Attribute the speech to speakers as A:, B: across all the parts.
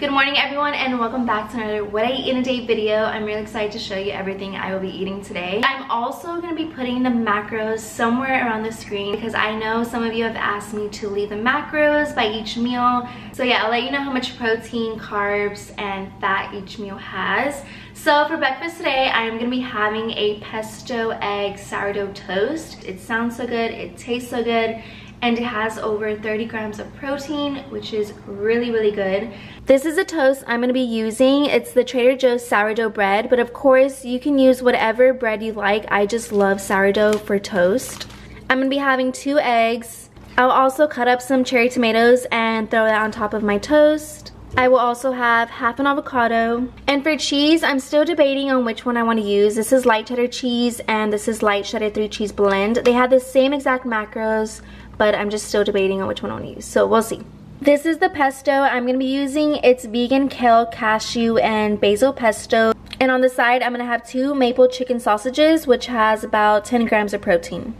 A: Good morning everyone and welcome back to another what I eat in a day video. I'm really excited to show you everything I will be eating today. I'm also going to be putting the macros somewhere around the screen because I know some of you have asked me to leave the macros by each meal. So yeah, I'll let you know how much protein, carbs, and fat each meal has. So for breakfast today, I'm going to be having a pesto egg sourdough toast. It sounds so good, it tastes so good, and it has over 30 grams of protein, which is really good. This is a toast I'm going to be using. It's the Trader Joe's sourdough bread, but of course you can use whatever bread you like. I just love sourdough for toast. I'm going to be having 2 eggs. I'll also cut up some cherry tomatoes and throw that on top of my toast. I will also have half an avocado. And for cheese, I'm still debating on which one I want to use. This is light cheddar cheese and this is light cheddar 3 cheese blend. They have the same exact macros, but I'm just still debating on which one I want to use, so we'll see. This is the pesto I'm going to be using. It's vegan kale, cashew, and basil pesto. And on the side, I'm going to have 2 maple chicken sausages, which has about 10 grams of protein.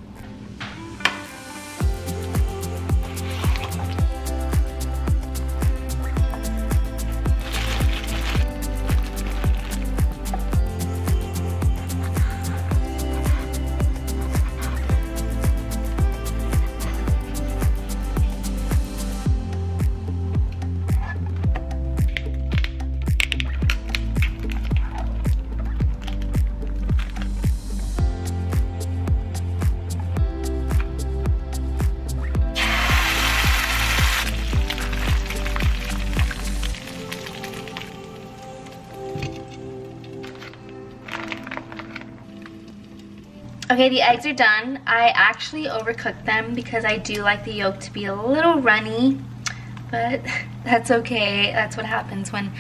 A: Okay, the eggs are done. I actually overcooked them because I do like the yolk to be a little runny, but that's okay. That's what happens when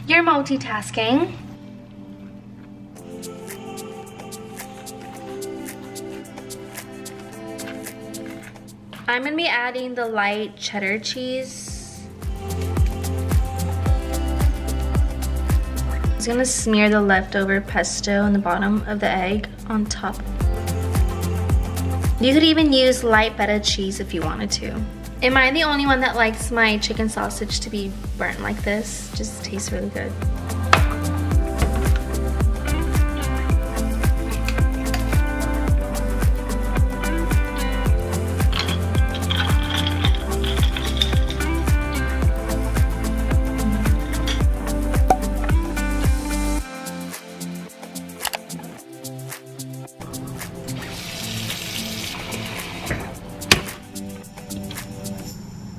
A: you're multitasking. I'm gonna be adding the light cheddar cheese. I'm just gonna smear the leftover pesto on the bottom of the egg on top. You could even use light feta cheese if you wanted to. Am I the only one that likes my chicken sausage to be burnt like this? Just tastes really good.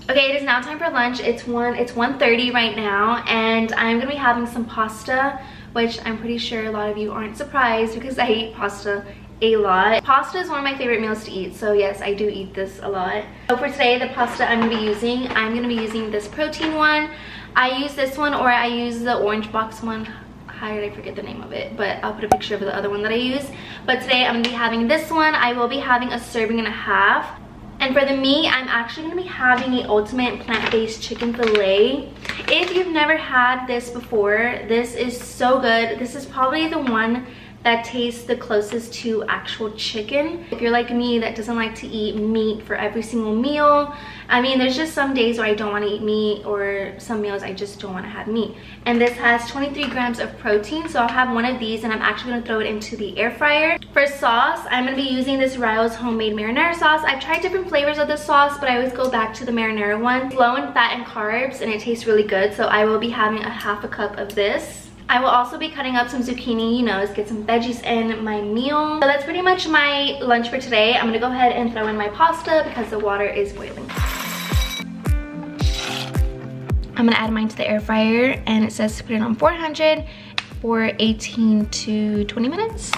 A: Okay, it is now time for lunch. It's 1:30 right now, and I'm gonna be having some pasta, which I'm pretty sure a lot of you aren't surprised because I eat pasta a lot. Pasta is one of my favorite meals to eat, so yes, I do eat this a lot. So for today, the pasta I'm gonna be using this protein one. I use this one, or I use the orange box one. How did I forget the name of it? But I'll put a picture of the other one that I use. But today I'm gonna be having this one. I will be having a serving and a half. And for the meat, I'm actually going to be having the ultimate plant-based chicken fillet. If you've never had this before, this is so good. This is probably the one that tastes the closest to actual chicken. If you're like me that doesn't like to eat meat for every single meal, I mean, there's just some days where I don't want to eat meat, or some meals I just don't want to have meat. And this has 23 grams of protein, so I'll have one of these and I'm actually going to throw it into the air fryer. For sauce, I'm going to be using this Ryle's homemade marinara sauce. I've tried different flavors of this sauce, but I always go back to the marinara one. It's low in fat and carbs and it tastes really good, so I will be having a half a cup of this. I will also be cutting up some zucchini, you know, to get some veggies in my meal. So that's pretty much my lunch for today. I'm gonna go ahead and throw in my pasta because the water is boiling. I'm gonna add mine to the air fryer, and it says to put it on 400 for 18 to 20 minutes.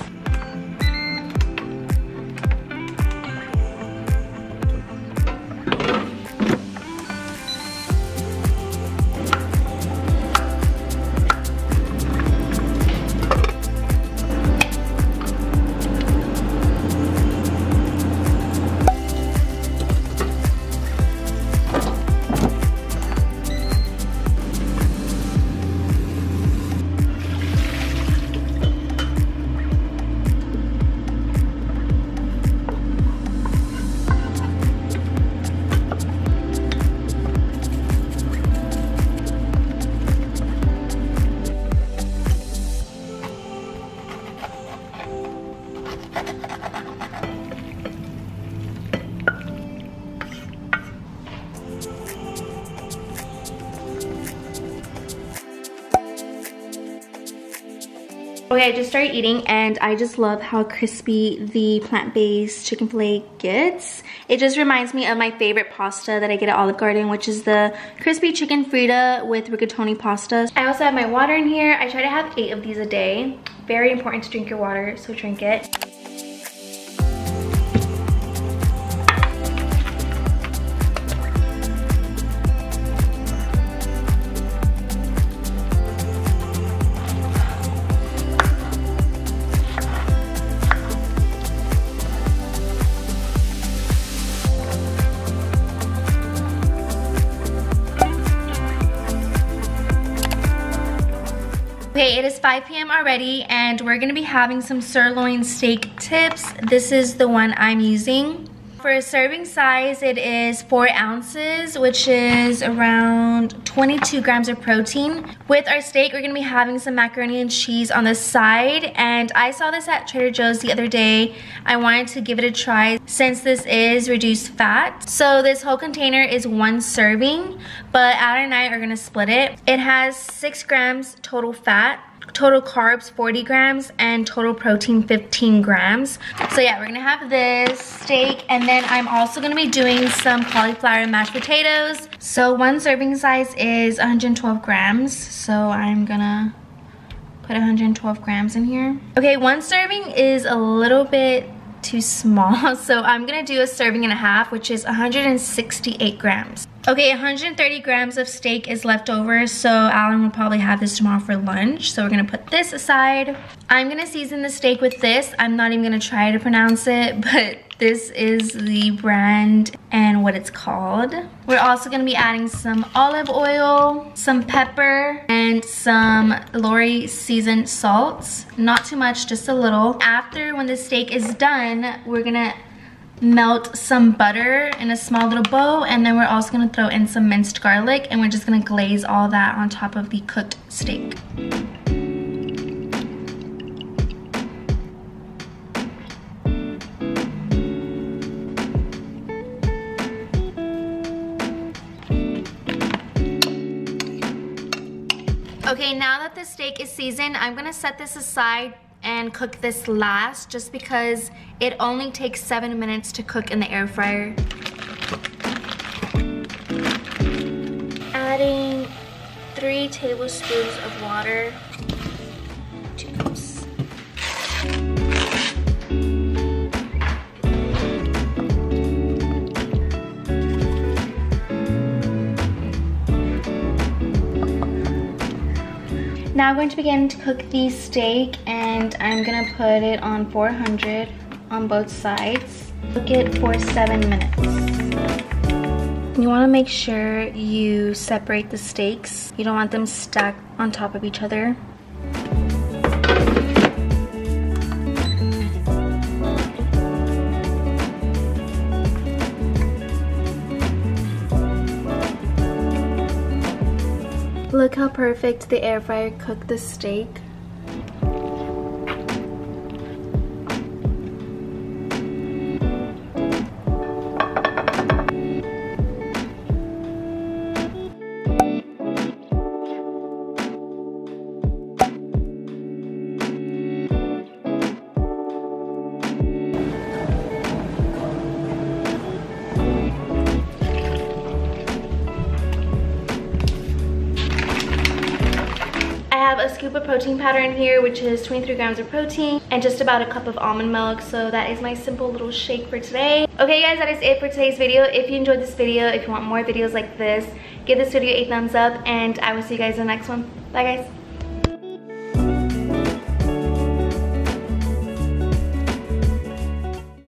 A: Okay, I just started eating and I just love how crispy the plant-based chicken fillet gets. It just reminds me of my favorite pasta that I get at Olive Garden, which is the crispy chicken Frita with rigatoni pasta. I also have my water in here. I try to have 8 of these a day. Very important to drink your water, so drink it. Okay, it is 5 p.m. already and we're gonna be having some sirloin steak tips. This is the one I'm using. For a serving size, it is 4 ounces, which is around 22 grams of protein. With our steak, we're gonna be having some macaroni and cheese on the side, and I saw this at Trader Joe's the other day. I wanted to give it a try since this is reduced fat. So this whole container is 1 serving, but Adam and I are gonna split it. It has 6 grams total fat, total carbs 40 grams, and total protein 15 grams. So yeah, we're gonna have this steak, and then I'm also gonna be doing some cauliflower and mashed potatoes. So 1 serving size is 112 grams, so I'm gonna put 112 grams in here. Okay, 1 serving is a little bit too small, so I'm gonna do a serving and a half, which is 168 grams. Okay, 130 grams of steak is left over, so Alan will probably have this tomorrow for lunch. So we're gonna put this aside. I'm gonna season the steak with this. I'm not even gonna try to pronounce it, but this is the brand and what it's called. We're also gonna be adding some olive oil, some pepper, and some Lori seasoned salts. Not too much, just a little. After, when the steak is done, we're gonna melt some butter in a small little bowl, and then we're also going to throw in some minced garlic, and we're just going to glaze all that on top of the cooked steak. Okay, now that the steak is seasoned, I'm going to set this aside and cook this last, just because it only takes 7 minutes to cook in the air fryer. Adding 3 tablespoons of water. 2 cups. Now I'm going to begin to cook the steak, and I'm gonna put it on 400 on both sides. Cook it for 7 minutes. You wanna make sure you separate the steaks. You don't want them stacked on top of each other. Look how perfect the air fryer cooked the steak. A scoop of protein powder in here, which is 23 grams of protein, and just about a cup of almond milk. So that is my simple little shake for today. Okay guys, that is it for today's video. If you enjoyed this video, if you want more videos like this, give this video a thumbs up, and I will see you guys in the next one. Bye guys.